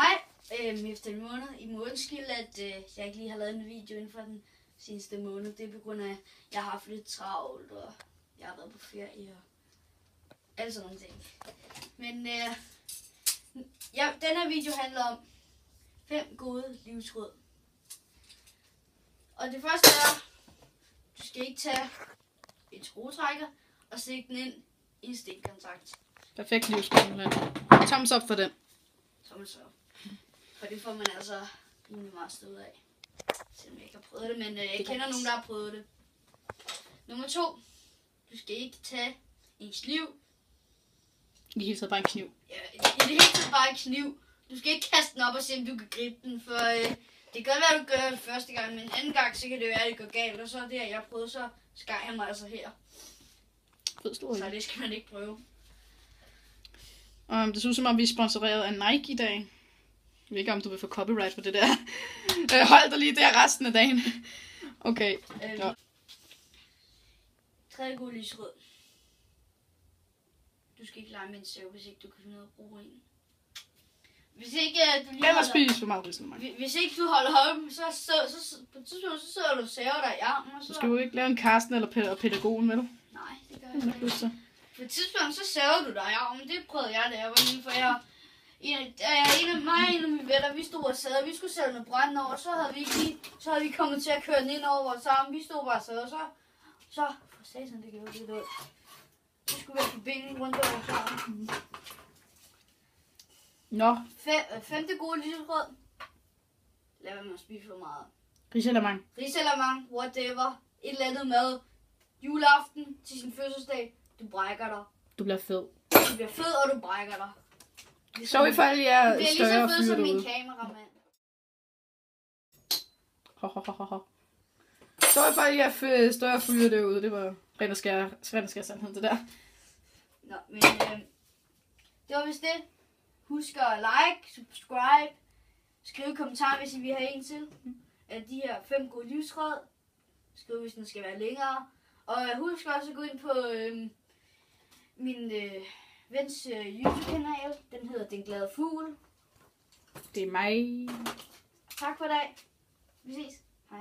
Hej, efter en måned i månedskyld, at jeg ikke lige har lavet en video inden for den seneste måned. Det er på grund af, at jeg har haft lidt travlt, og jeg har været på ferie og alle sådan nogle ting. Men den her video handler om 5 gode livsråd. Og det første er, du skal ikke tage en skruetrækker og stikke den ind i en stikkontakt. Perfekt livsråd. Thumbs up for den. Thumbs up. For det får man altså rimelig meget stød af. Selvom jeg ikke har prøvet det, men jeg kender nogen, der har prøvet det. Nummer 2. Du skal ikke tage en kniv. I det hele taget bare en kniv. Ja, i det hele taget bare en kniv. Du skal ikke kaste den op og se, om du kan gribe den, for det kan godt være, at du gør det første gang, men anden gang, så kan det være, at det går galt. Og så det her, jeg prøvede, så skar jeg mig altså her. Så det skal man ikke prøve. Det synes som om, vi er sponsoreret af Nike i dag. Jeg ved ikke, om du vil få copyright for det der. Hold dig lige der resten af dagen. Okay. Ja. 3. gode livsråd. Du skal ikke lege med en sav, hvis ikke du kan finde ud af at bruge en. Hvis ikke du lige Eller spise for meget ridsen. Hvis ikke du holder højden, så på et tidspunkt, så sidder du og saver dig i armen. Og så... Du skal jo ikke lave en Karsten eller pædagogen, vel? Nej, det gør jeg ikke. På et tidspunkt, så saver du dig i armen. Det prøvede jeg, da jeg var lille, for en af mine venner, vi stod og sad, vi skulle sætte noget brændt over, så havde vi kommet til at køre den ind over vores arm. Vi stod bare og sad, og så for satan, det gjorde det lidt. Det skulle være på benene rundt over vores arm. Nå. 5. gode livsråd. Lad være med at spise for meget. Risalamang, whatever. Et eller andet mad. Juleaften til sin fødselsdag. Du brækker dig. Du bliver fed. Du bliver fed, og du brækker dig. Så i fald jeg er større fyre derude. Du bliver lige så fed som min kameramand. Så i fald jeg er større fyre derude. Det var rent og skær sandheden det der. Nå, men det var vist det. Husk at like, subscribe, skriv i kommentarer, hvis I vil have en til af de her 5 gode livsråd. Skriv, hvis den skal være længere. Og husk også at gå ind på min vens YouTube-kanal. Den hedder Den Glade Fugl. Det er mig. Tak for i dag. Vi ses. Hej.